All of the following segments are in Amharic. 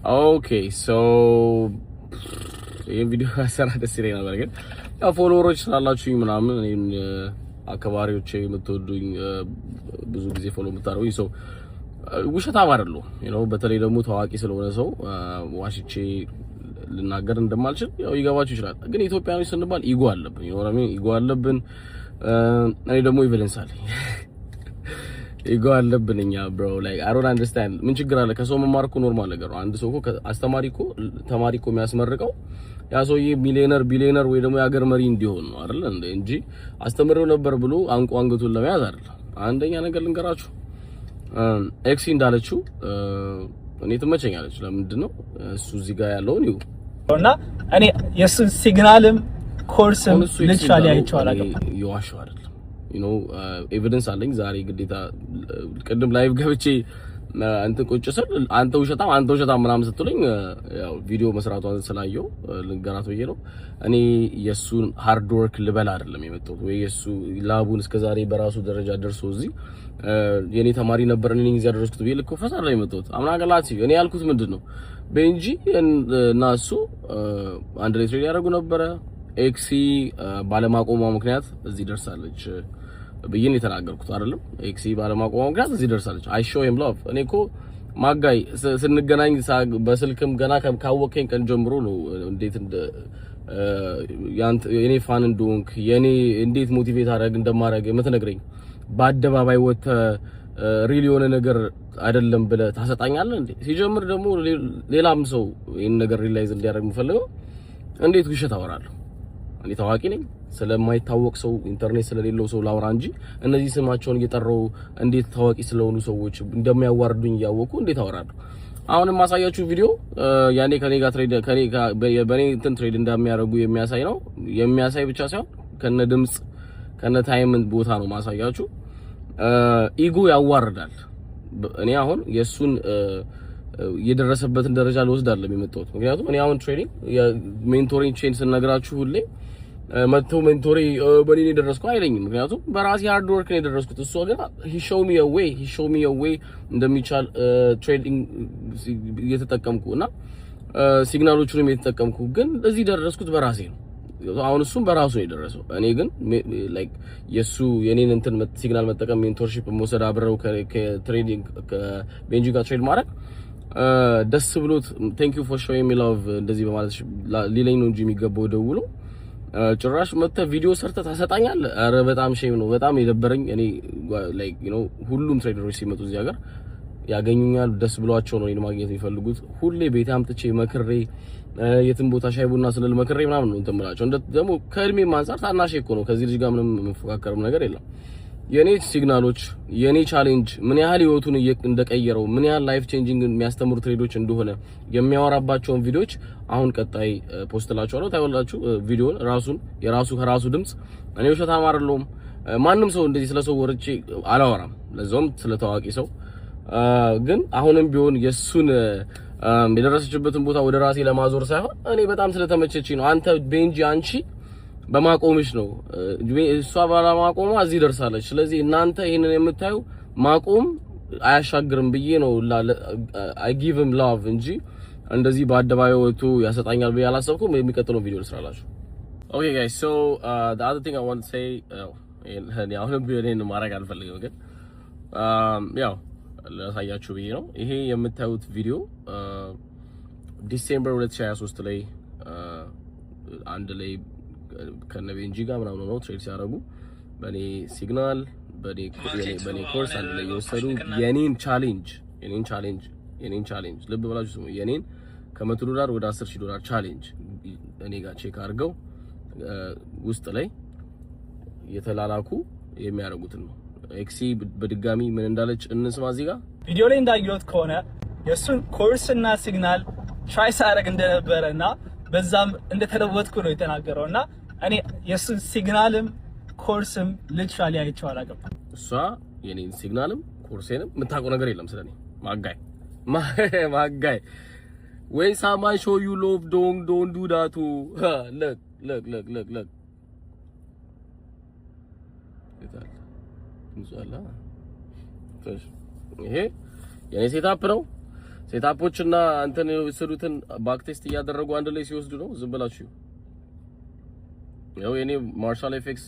Okay, so ይሄን ቪዲዮ አሰራ ደስ ይለኝ ነበር ግን ያው ፎሎወሮች ስላላችሁኝ ምናምን እኔን አከባሪዎቼ የምትወዱኝ ብዙ ጊዜ ፎሎ የምታደርጉኝ ሰው ውሸታም አይደለሁ በተለይ ደግሞ ታዋቂ ስለሆነ ሰው ዋሽቼ ልናገር እንደማልችል ያው ይገባችሁ ይችላል ግን ኢትዮጵያኖች ስንባል ኢጎ አለብን ኢጎ አለብን እኔ ደግሞ ኤቪደንስ አለኝ ኢጎ አለብንኛ bro like I don't understand ምን ችግር አለ ከሰው መማር እኮ ኖርማል ነገር ነው አንድ ሰው እኮ አስተማሪ እኮ ተማሪ እኮ የሚያስመርቀው ያ ሰውዬ ቢሊየነር ወይ ደግሞ የሀገር መሪ እንዲሆን ነው አይደል እንጂ አስተምረው ነበር ብሎ አንቋንገቱን ለመያዝ አይደል አንደኛ ነገር ልንገራችሁ ኤክሲ እንዳለችው እኔ ትመቸኛለች ለምንድን ነው እሱ እዚህ ጋር ያለውን እና እኔ የሱ ሲግናልም ኮርስም ልቻል ያይቻው ይዋሽው አይደል ኤቪደንስ አለኝ ዛሬ ግዴታ ቅድም ላይቭ ገብቼ አንተ ቆጭሰል አንተ ውሸታም ምናምን ስትሉኝ ያው ቪዲዮ መስራቷን ስላየው ልንገራት ብዬ ነው እኔ የሱን ሃርድ ወርክ ልበል አይደለም የመጣሁት ወይ የሱ ላቡን እስከዛሬ በራሱ ደረጃ ደርሶ እዚህ የኔ ተማሪ ነበር እኔ እዚህ ያደረስኩት ብዬ ልኮ ፈሳር ላይ የመጣሁት አምናገላት እኔ ያልኩት ምንድነው ቤንጂ እና እሱ አንድ ላይ ትሬድ ያደርጉ ነበር ኤክሲ ባለማቆሟ ምክንያት እዚህ ደርሳለች በየኔ ተናገርኩት አይደለም ኤክሲ ባለማቆሟ ምክንያት እዚህ ደርሳለች አይ ሾው ሂም ላቭ እኔ እኮ ማጋይ ስንገናኝ በስልክም ገና ካወቀኝ ቀን ጀምሮ ነው እንዴት የኔ ፋን እንደሆንክ የኔ እንዴት ሞቲቬት አደረግ እንደማደርግ የምትነግረኝ በአደባባይ ወተ ሪሊ የሆነ ነገር አይደለም ብለ ታሰጣኛለህ እንዴ ሲጀምር ደግሞ ሌላም ሰው ይሄን ነገር ሪላይዝ እንዲያደርግ የምፈልገው እንዴት ውሸት አወራለሁ እኔ ታዋቂ ነኝ ስለማይታወቅ ሰው ኢንተርኔት ስለሌለው ሰው ላውራ እንጂ እነዚህ ስማቸውን እየጠራው እንዴት ታዋቂ ስለሆኑ ሰዎች እንደሚያዋርዱኝ ያወቁ እንዴት አወራለሁ አሁንም ማሳያችሁ ቪዲዮ ያኔ ከኔ ጋር በኔ እንትን ትሬድ እንደሚያደርጉ የሚያሳይ ብቻ ሳይሆን ከነ ድምጽ ከነ ታይም ቦታ ነው ማሳያችሁ ኢጎ ያዋርዳል እኔ አሁን የሱን የደረሰበትን ደረጃ ልወስድ አይደለም የመጣሁት ምክንያቱም እኔ አሁን ትሬዲንግ የሜንቶሪንግ ቼን ስነግራችሁ ሁሌ መጥቶ ሜንቶሪ በኔ ደረስኩ አይለኝም ምክንያቱም በራሴ ሃርድ ወርክ ነው ደረስኩት እሱ ግን he show me a way እንደሚቻል ትሬዲንግ እየተጠቀምኩና ሲግናሎቹንም እየተጠቀምኩ ግን እዚህ ደረስኩት በራሴ ነው አሁን እሱም በራሱ ነው የደረሰው እኔ ግን ላይክ የሱ የኔን እንትን ሲግናል መጠቀም ሜንቶርሺፕ መውሰድ አብረው ከትሬዲንግ ከቤንጂ ጋር ትሬድ ማድረግ ደስ ብሎት thank you for showing me love እንደዚህ በማለት ሊለኝ ነው እንጂ የሚገባው ደውሎ ጭራሽ መተ ቪዲዮ ሰርተ ታሰጣኛለህ አረ በጣም ሼም ነው በጣም የደበረኝ እኔ ላይክ ሁሉም ትሬደሮች ሲመጡ እዚህ ሀገር ያገኙኛል ደስ ብሏቸው ነው ማግኘት የሚፈልጉት ሁሌ ቤት አምጥቼ መክሬ የትም ቦታ ሻይ ቡና ስለል መክሬ ምናምን ነው እንተምላቸው ደግሞ ከእድሜ ማንጻር ታናሽ እኮ ነው ከዚህ ልጅ ጋር ምንም መፎካከርም ነገር የለም የኔ ሲግናሎች የኔ ቻሌንጅ ምን ያህል ህይወቱን እንደቀየረው ምን ያህል ላይፍ ቼንጂንግ የሚያስተምሩ ትሬዶች እንደሆነ የሚያወራባቸውን ቪዲዮዎች አሁን ቀጣይ ፖስት ላችኋለሁ ታዩላችሁ ቪዲዮን ከራሱ ድምጽ እኔ ውሸታም አይደለሁም ማንንም ሰው እንደዚህ ስለሰው ወርጬ አላወራም ለዛውም ስለታዋቂ ሰው ግን አሁንም ቢሆን የሱን የደረሰችበትን ቦታ ወደ ራሴ ለማዞር ሳይሆን እኔ በጣም ስለተመቸችኝ ነው አንተ ቤንጂ አንቺ በማቆምሽ ነው እሷ ባለማቆሟ እዚህ ደርሳለች ስለዚህ እናንተ ይሄንን የምታዩ ማቆም አያሻግርም ብዬ ነው I give him love እንጂ እንደዚህ በአደባባይ ወጥቶ ያሰጣኛል ብዬ አላሰብኩም የሚቀጥለው ቪዲዮ ልስራላችሁ Okay guys so the other thing I want to say አሁንም ቢሆን ማድረግ አልፈልግም ግን ያው ለሳያችሁ ብዬ ነው ይሄ የምታዩት ቪዲዮ ዲሴምበር 2023 ላይ አንድ ላይ ከነቤንጂ ጋር ምናምን ነው ትሬድ ሲያደርጉ በኔ ሲግናል በኔ ኮርስ አንድ ላይ የወሰዱ የኔን ቻሌንጅ ልብ ብላችሁ ስሙ የኔን ከ$100 ወደ $10,000 ቻሌንጅ እኔ ጋር ቼክ አድርገው ውስጥ ላይ የተላላኩ የሚያደርጉት ነው ኤክሲ በድጋሚ ምን እንዳለች እንስማ እዚህ ጋር ቪዲዮ ላይ እንዳየሁት ከሆነ የሱን ኮርስ እና ሲግናል ትራይ ሳደርግ እንደነበረና በዛም እንደተለወጥኩ ነው የተናገረውና እኔ የሱ ሲግናልም ኮርስም ሊትራሊ አይቼው አላውቅም እሷ የኔን ሲግናልም ኮርሴንም የምታውቀው ነገር የለም ስለኔ ማጋይ when someone show you love don't do that look ይሄ የኔ ሴታፕ ነው ሴታፖችና አንተን የወሰዱትን ባክ ቴስት እያደረጉ አንድ ላይ ሲወስዱ ነው ዝም ብላችሁ ያው የኔ ማርሻል ኤፌክስ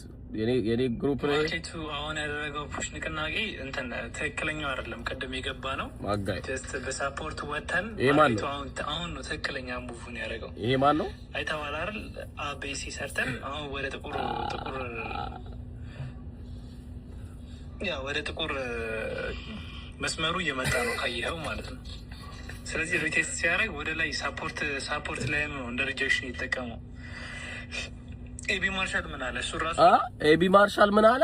የኔ ግሩፕ ነው ማርኬቱ አሁን ያደረገው ፑሽ ንቅናቄ እንትን ትክክለኛው አይደለም። ቀደም የገባ ነው ማጋይ ጀስት በሳፖርት ወተን ማርኬቱ አሁን ነው ትክክለኛ ሙቭን ያደረገው። ይሄ ማን ነው አይተዋል አይደል? አቤሲ ሰርተን አሁን ወደ ጥቁር ወደ ጥቁር መስመሩ እየመጣ ነው ካየኸው ማለት ነው። ስለዚህ ሪቴስት ሲያደርግ ወደ ላይ ሳፖርት ላይ ነው እንደ ሪጀክሽን ይጠቀመው። ኤቢ ማርሻል ምን አለ? እሱ ራሱ ኤቢ ማርሻል ምን አለ?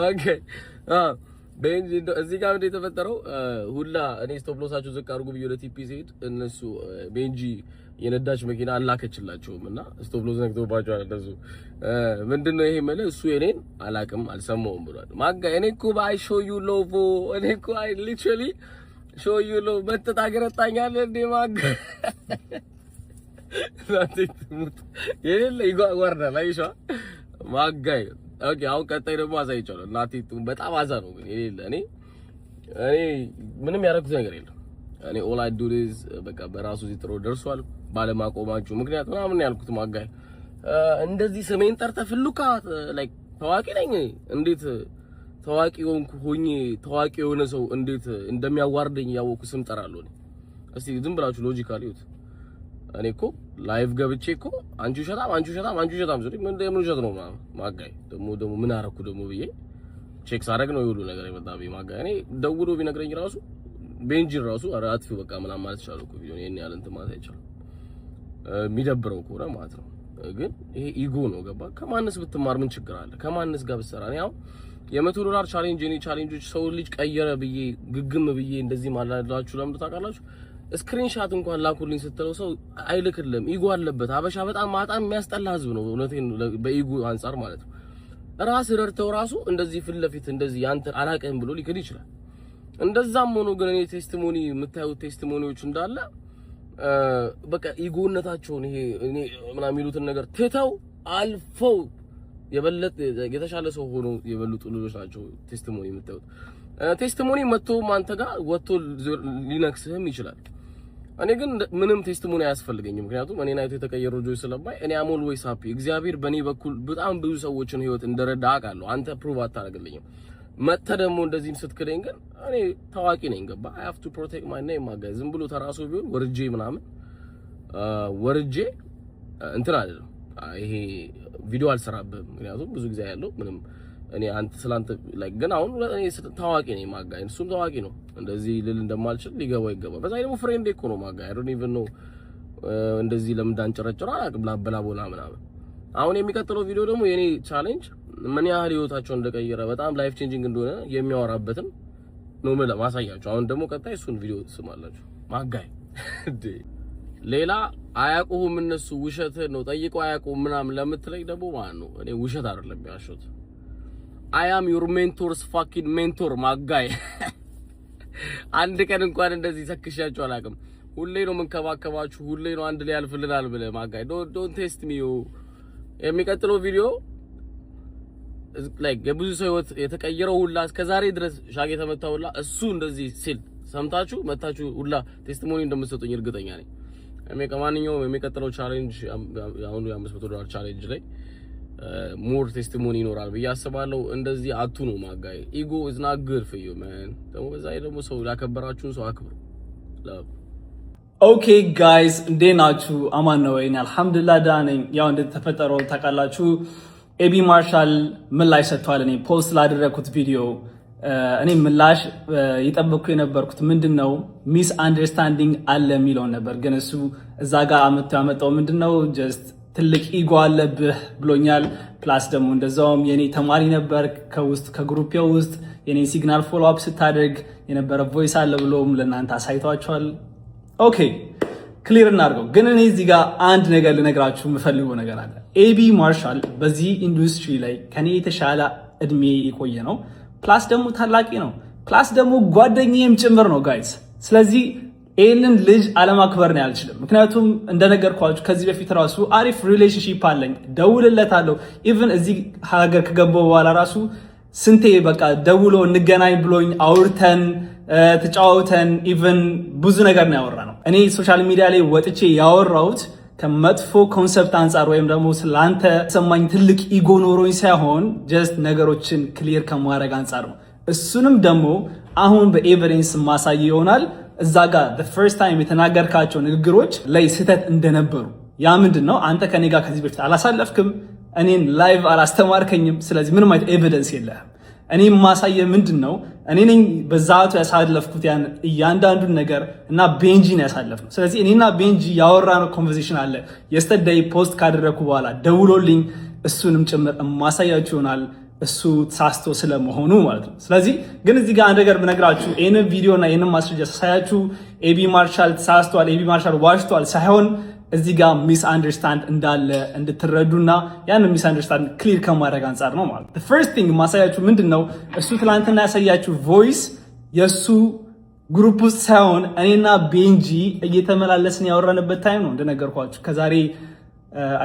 ኦኬ ቤንጂ እዚህ ጋር እንደ የተፈጠረው ሁላ እኔ ስቶፕ ሎሳችሁ ዝቅ አድርጉ ብዬ ለቲፒ ሲሄድ እነሱ ቤንጂ የነዳች መኪና አላከችላቸውም እና ስቶፕ ሎስ ነክቶባቸው አለሱ ምንድነው ይሄ ማለት እሱ የኔን አላቅም አልሰማውም ብሏል። ማጋ እኔ እኮ ባይ ሾው ዩ ሎቭ እኔ እኮ አይ ሊትራሊ ሾው ዩ ሎቭ በተጣ ገረጣኛል እንዴ ማጋ ናቲት የሌለ ይጓርዳል አይሻ ማጋይ ኦኬ አሁን ቀጣይ ደግሞ አሳይቻለሁ። ናቲት በጣም አዛ ነው ግን የሌለ እኔ ምንም ያደረኩት ነገር የለም። እኔ ኦል አይ ዱ ኢዝ በቃ በራሱ ዝጥሮ ደርሷል ባለማቆማችሁ ምክንያት ምናምን ያልኩት ማጋይ እንደዚህ ስሜን ጠርተህ ፍሉካ ላይክ ታዋቂ ነኝ እንዴት ታዋቂ ሆኜ ታዋቂ የሆነ ሰው እንዴት እንደሚያዋርደኝ ያወኩ ስም ጠራለሁ። እስቲ ዝም ብላችሁ ሎጂካሊ ይሁት እኔ እኮ ላይቭ ገብቼ እኮ አንቺ ሸታም ዝሪ ምን እንደምን ሸት ነው ማጋይ ደግሞ ምን አረኩ ደግሞ ብዬ ቼክ ሳደርግ ነው ይሁሉ ነገር የመጣብኝ ማጋይ እኔ ደውሎ ቢነግረኝ ራሱ ቤንጂ ራሱ አራጥፊው በቃ ምናምን ማለት ይችላል እኮ ቪዲዮ እኔ ያለ እንትን ማለት አይቻልም የሚደብረው ከሆነ ማለት ነው። ግን ይሄ ኢጎ ነው ገባ። ከማንስ ብትማር ምን ችግር አለ? ከማንስ ጋር ብትሰራ ነው ያው $100 ቻሌንጅ እኔ ቻሌንጆች ሰው ልጅ ቀየረ ብዬ ግግም ብዬ እንደዚህ ማላላችሁ ለምን ታውቃላችሁ? ስክሪንሻት እንኳን ላኩልኝ ስትለው ሰው አይልክልም። ኢጎ አለበት። አበሻ በጣም የሚያስጠላ ህዝብ ነው እውነቴን በኢጎ አንፃር ማለት ነው። ራስ ረድተው ራሱ እንደዚህ ፊት ለፊት እንደዚህ ያንተ አላቀህም ብሎ ሊክድ ይችላል። እንደዛም ሆኖ ግን እኔ ቴስቲሞኒ የምታዩት ቴስቲሞኒዎች እንዳለ በቃ ኢጎነታቸውን ይሄ እኔ ምናምን የሚሉትን ነገር ትተው አልፈው የበለጠ የተሻለ ሰው ሆኖ የበሉት ልጆች ናቸው ቴስቲሞኒ የምታዩት። ቴስቲሞኒ መጥቶ አንተ ጋር ወጥቶ ሊነክስህም ይችላል። እኔ ግን ምንም ቴስቲሞኒ አያስፈልገኝም። ምክንያቱም እኔ ናይቶ የተቀየሩ ልጆች ስለማይ እኔ አም ኦልዌይስ ሃፒ። እግዚአብሔር በእኔ በኩል በጣም ብዙ ሰዎችን ህይወት እንደረዳ አውቃለሁ። አንተ ፕሩቭ አታደርግልኝም። መጥተ ደግሞ እንደዚህም ስትክደኝ ግን እኔ ታዋቂ ነኝ ገባ። I have to protect my name ማጋይ ዝም ብሎ ተራሶ ቢሆን ወርጄ ምናምን ወርጄ እንትን አይደለም ይሄ ቪዲዮ አልሰራብህም። ምክንያቱም ብዙ ጊዜ ያለው ምንም እኔ አንተ ስላንተ ላይክ ግን አሁን እኔ ታዋቂ ነኝ ማጋይ እሱም ታዋቂ ነው። እንደዚህ ልል እንደማልችል ሊገባው ይገባ። በዛ ደግሞ ፍሬንድ እኮ ነው ማጋይ I don't even know እንደዚህ ለምን ዳንጨረጨራ አላቅም ላበላቦላ ምናምን። አሁን የሚቀጥለው ቪዲዮ ደግሞ የኔ ቻሌንጅ ምን ያህል ህይወታቸው እንደቀየረ በጣም ላይፍ ቼንጂንግ እንደሆነ የሚያወራበትም ነው ማሳያችሁ። አሁን ደግሞ ቀጣይ እሱን ቪዲዮ ትስማላችሁ ማጋይ ሌላ አያውቁም እነሱ ውሸት ነው ጠይቀው አያውቁም ምናምን ለምትለኝ ደግሞ ማለት ነው እኔ ውሸት አይደለም ያሾት I am your mentor's fucking mentor ማጋይ አንድ ቀን እንኳን እንደዚህ ተክሻችሁ አላውቅም። ሁሌ ነው መንከባከባችሁ፣ ሁሌ ነው አንድ ላይ ያልፍልናል ብለህ ማጋይ don't test me የሚቀጥለው ቪዲዮ ላይክ የብዙ ሰው ህይወት የተቀየረው ሁላ እስከዛሬ ድረስ ሻጌ ተመታውላ እሱ እንደዚህ ሲል ሰምታችሁ መታችሁ ሁላ ቴስቲሞኒ እንደምትሰጡኝ እርግጠኛ ነኝ። ከማንኛውም የሚቀጥለው ቻሌንጅ አሁን $500 ቻሌንጅ ላይ ሞር ቴስቲሞኒ ይኖራል ብዬ አስባለሁ። እንደዚህ አቱኑ ማጋይ ኢጎ is not good for you man። ደግሞ በዛ ደግሞ ሰው ያከበራችሁን ሰው አክብሩ። ኦኬ ጋይስ እንዴት ናችሁ? አማን ነው ወይ? አልሐምዱሊላህ ደህና ነኝ። ያው እንደተፈጠረው ታውቃላችሁ ኤቢ ማርሻል ምላሽ ሰጥቷል። እኔ ፖስት ላደረኩት ቪዲዮ እኔ ምላሽ ይጠብቁ የነበርኩት ምንድነው ሚስ አንደርስታንዲንግ አለ የሚለው ነበር። ግን እሱ እዛ ጋር ያመጣው ምንድነው ጀስት ትልቅ ኢጎ አለብህ ብሎኛል። ፕላስ ደግሞ እንደዛውም የኔ ተማሪ ነበር ከውስጥ ከግሩፕ ውስጥ የኔ ሲግናል ፎሎ አፕ ስታደርግ የነበረ ቮይስ አለ ብሎም ለእናንተ አሳይቷቸዋል። ኦኬ ክሊር እናድርገው። ግን እኔ እዚህ ጋር አንድ ነገር ልነግራችሁ የምፈልገው ነገር አለ። ኤቢ ማርሻል በዚህ ኢንዱስትሪ ላይ ከኔ የተሻለ እድሜ የቆየ ነው። ፕላስ ደግሞ ታላቂ ነው። ፕላስ ደግሞ ጓደኛዬም ጭምር ነው ጋይስ። ስለዚህ ይህንን ልጅ አለማክበር ነው ያልችልም። ምክንያቱም እንደነገርኳችሁ ከዚህ በፊት ራሱ አሪፍ ሪሌሽንሺፕ አለኝ፣ ደውልለታለሁ። ኢቭን እዚህ ሀገር ከገባሁ በኋላ ራሱ ስንቴ በቃ ደውሎ እንገናኝ ብሎኝ አውርተን ተጫውተን ኢቭን ብዙ ነገር ነው ያወራነው። እኔ ሶሻል ሚዲያ ላይ ወጥቼ ያወራሁት ከመጥፎ ኮንሰፕት አንጻር ወይም ደግሞ ስላንተ ሰማኝ ትልቅ ኢጎ ኖሮኝ ሳይሆን ጀስት ነገሮችን ክሊር ከማድረግ አንጻር ነው። እሱንም ደግሞ አሁን በኤቪደንስ ማሳይ ይሆናል። እዛ ጋር the first time የተናገርካቸው ንግግሮች ላይ ስህተት እንደነበሩ ያ ምንድነው? አንተ ከኔ ጋር ከዚህ በፊት አላሳለፍክም፣ እኔን ላይቭ አላስተማርከኝም። ስለዚህ ምንም አይነት ኤቪደንስ የለህም። እኔ ማሳየ ምንድነው? እኔ ነኝ በዛቱ ያሳለፍኩት ያን እያንዳንዱን ነገር እና ቤንጂን ያሳለፍነው። ስለዚህ እኔና ቤንጂ ያወራነው ኮንቨርሴሽን አለ የስተርዴይ ፖስት ካደረኩ በኋላ ደውሎልኝ እሱንም ጭምር ማሳያችሁ ይሆናል እሱ ተሳስቶ ስለመሆኑ ማለት ነው። ስለዚህ ግን እዚህ ጋር አንድ ነገር ብነግራችሁ ይሄንን ቪዲዮ እና ይሄንን ማስረጃ ሳሳያችሁ ኤቢ ማርሻል ተሳስቷል፣ ኤቢ ማርሻል ዋሽቷል ሳይሆን እዚህ ጋር ሚስ አንደርስታንድ እንዳለ እንድትረዱና ያን ሚስ አንደርስታንድ ክሊር ከማድረግ አንጻር ነው ማለት ነው። the first thing ማሳያችሁ ምንድነው እሱ ትላንትና ያሳያችሁ ቮይስ የሱ ግሩፕ ውስጥ ሳይሆን እኔና ቤንጂ እየተመላለስን ያወራንበት ታይም ነው እንደነገርኳችሁ ከዛሬ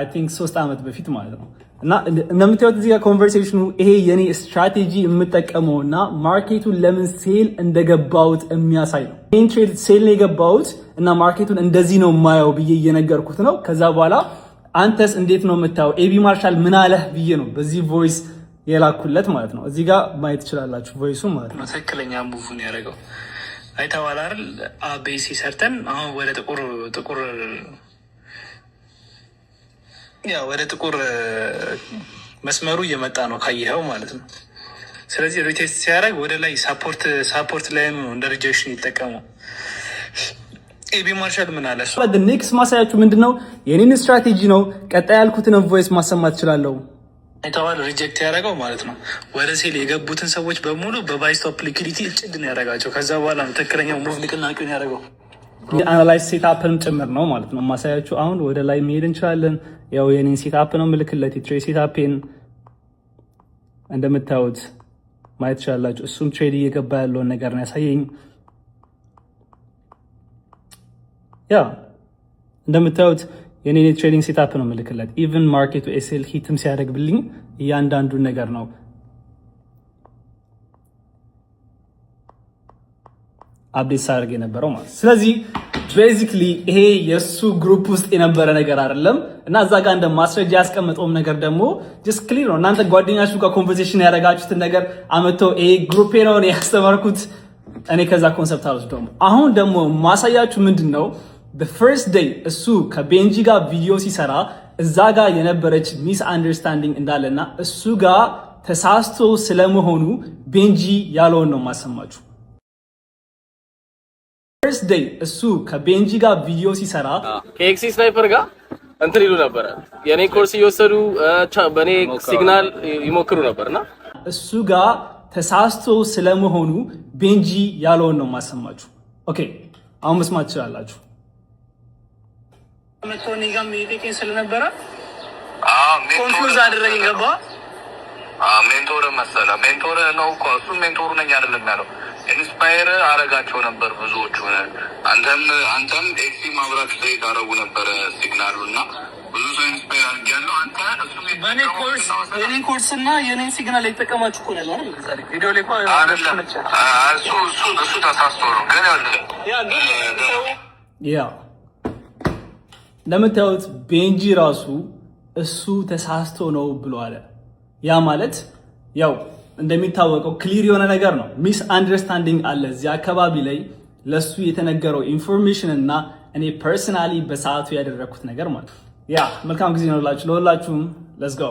I think 3 ዓመት በፊት ማለት ነው። እና እንደምታዩት እዚህ ጋር ኮንቨርሴሽኑ ይሄ የኔ ስትራቴጂ የምጠቀመውና ማርኬቱን ለምን ሴል እንደገባሁት የሚያሳይ ነው። ይሄን ትሬድ ሴል ነው የገባሁት እና ማርኬቱን እንደዚህ ነው የማየው ብዬ እየነገርኩት ነው። ከዛ በኋላ አንተስ እንዴት ነው የምታየው? ኤቢ ማርሻል ምን አለህ ብዬ ነው በዚህ ቮይስ የላኩለት ማለት ነው። እዚህ ጋር ማየት ትችላላችሁ ቮይሱ ማለት ነው። ትክክለኛ ሙቭን ያደረገው አይተዋል አይደል? አቤሲ ሰርተን አሁን ወደ ጥቁር ያ ወደ ጥቁር መስመሩ እየመጣ ነው ካየኸው ማለት ነው። ስለዚህ ሪቴስት ሲያደርግ ወደ ላይ ሳፖርት ላይ ነው እንደ ሪጀክሽን ይጠቀመው። ኤቢ ማርሻል ምን አለ? ኔክስት ማሳያችሁ ምንድነው የኔን ስትራቴጂ ነው። ቀጣይ ያልኩትን ቮይስ ማሰማት እችላለሁ። አይተዋል ሪጀክት ያደረገው ማለት ነው። ወደ ሴል የገቡትን ሰዎች በሙሉ በባይ ስቶፕ ሊኩዲቲ ጭድ ነው ያደረጋቸው። ከዛ በኋላ ነው ትክክለኛው ሙቭ ንቅናቄውን ያደረገው። የአናላይዝ ሴትአፕን ጭምር ነው ማለት ነው ማሳያችሁ። አሁን ወደ ላይ መሄድ እንችላለን። ያው የኔን ሴትአፕ ነው ምልክለት የትሬድ ሴትአፕን እንደምታዩት ማየት ትችላላችሁ። እሱም ትሬድ እየገባ ያለውን ነገር ነው ያሳየኝ። ያ እንደምታዩት የኔን ትሬዲንግ ሴትአፕ ነው ምልክለት። ኢቭን ማርኬቱ ኤስኤል ሂትም ሲያደርግብልኝ እያንዳንዱን ነገር ነው አፕዴት ሳደርግ የነበረው ማለት። ስለዚህ ቤዚክሊ ይሄ የሱ ግሩፕ ውስጥ የነበረ ነገር አይደለም እና እዛ ጋር እንደ ማስረጃ ያስቀመጠውም ነገር ደግሞ ጀስት ክሊር ነው። እናንተ ጓደኛችሁ ጋር ኮንቨርሴሽን ያደረጋችሁትን ነገር አመተው ይሄ ግሩፔ ነው ያስተማርኩት እኔ ከዛ ኮንሰፕት አልወስደውም። አሁን ደግሞ ማሳያችሁ ምንድን ነው በፈርስት ዴይ እሱ ከቤንጂ ጋር ቪዲዮ ሲሰራ እዛ ጋር የነበረች ሚስ አንደርስታንዲንግ እንዳለና እሱ ጋር ተሳስቶ ስለመሆኑ ቤንጂ ያለውን ነው ማሰማችሁ። ፈርስት ዴይ እሱ ከቤንጂ ጋር ቪዲዮ ሲሰራ ከኤክሲ ስናይፐር ጋር እንትን ይሉ ነበር። የኔ ኮርስ እየወሰዱ በኔ ሲግናል ይሞክሩ ነበርና እሱ ጋር ተሳስቶ ስለመሆኑ ቤንጂ ያለውን ነው ማሰማችሁ። ኦኬ አሁን መስማት ትችላላችሁ። መቶኒ ጋር ሚቲንግ ስለነበረ ኮንፊውዝ አደረገኝ። ገባ ሜንቶር መሰለ ሜንቶር ነው እኮ እሱ ሜንቶሩ ነኝ አይደለም ያለው ኢንስፓየር አረጋቸው ነበር ብዙዎቹ። አንተም ኤክሲ ማብራት ላይ ታረጉ ነበር ሲግናሉ እና ብዙ ሰው ኢንስፓየር አድርጊያለሁ። አንተ እሱ በኔ ኮርስ የኔን ኮርስ እና የኔን ሲግናል የተጠቀማችሁ እኮ ነው አይደል? ዛሬ ቪዲዮ ላይ እሱ ተሳስቶ ነው ግን ያ እንደምታዩት ቤንጂ ራሱ እሱ ተሳስቶ ነው ብሎ አለ። ያ ማለት ያው እንደሚታወቀው ክሊር የሆነ ነገር ነው። ሚስ አንደርስታንዲንግ አለ እዚህ አካባቢ ላይ ለሱ የተነገረው ኢንፎርሜሽን እና እኔ ፐርሰናሊ በሰዓቱ ያደረኩት ነገር ማለት ያ መልካም ጊዜ ነው ለሁላችሁም። ሌትስ ጎ